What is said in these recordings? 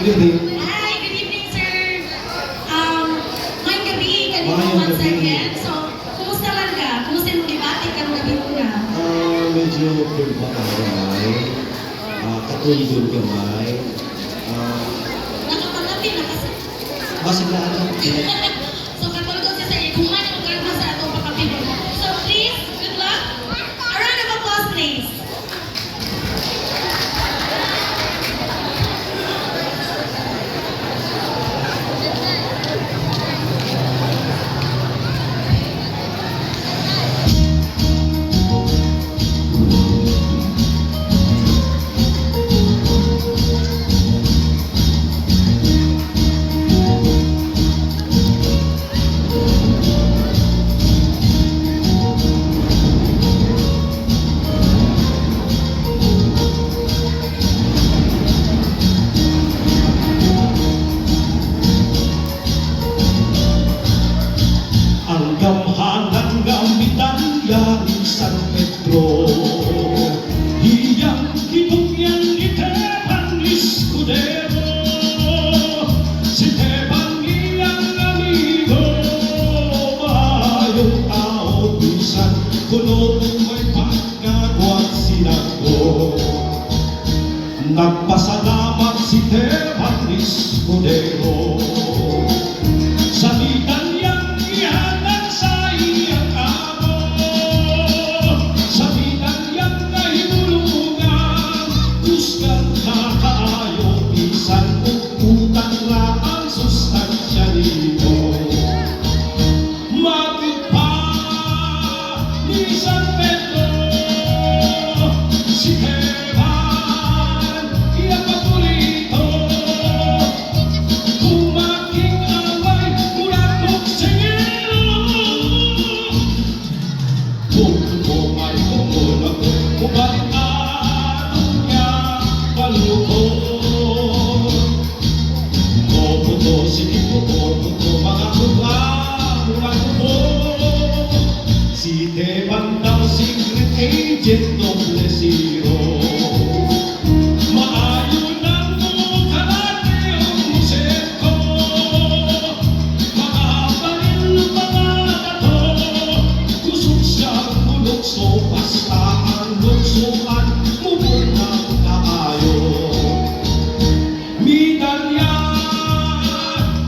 evening. Hi, good evening, sir. Ngayong gabi, kanina Ngayong once gabi. again. So, kumusta man ka? Kumusta yung debate ka gabi ko na? Medyo kulpa ka gamay. Katulog gamay. Nakapangapi na kasi. Masig na ano. So, katulog ko sa sa'yo. Kuman yung karma sa atong pakapino. So, please, good luck. A round of applause, please. Ang gamhanan gamitan yaring San Pedro. Hiyang kitungyan ni Teban Escudero. Si Teban iyang amigo. Mayong tao bisan kuno may pagkagwat sinako. Nagpasalamat si Teban Escudero. Sabitan yang ihatag sa iyang amo. Sabitan yang kahimulungan. Kusgan na kaayo. Bisan utang na ang sustansya nito. Magpa ni San Pedro. Si Teban iyang papulito. Si Teban daw secret agent doble zero. Maayo ng karate ang museko. Makabalil mga dato. Kusog siyang bulokso. Basta ang luksuan mubunang kaayo. Midalya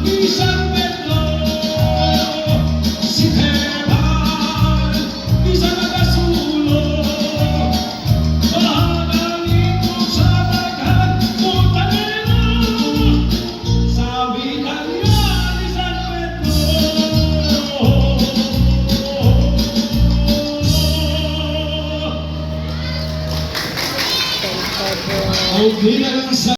ni San Pedro. Si Teban isa nagasulo. Mahagaling ko sa daghan mutanero. Sabi kanya ni San Pedro. Okay na lang sa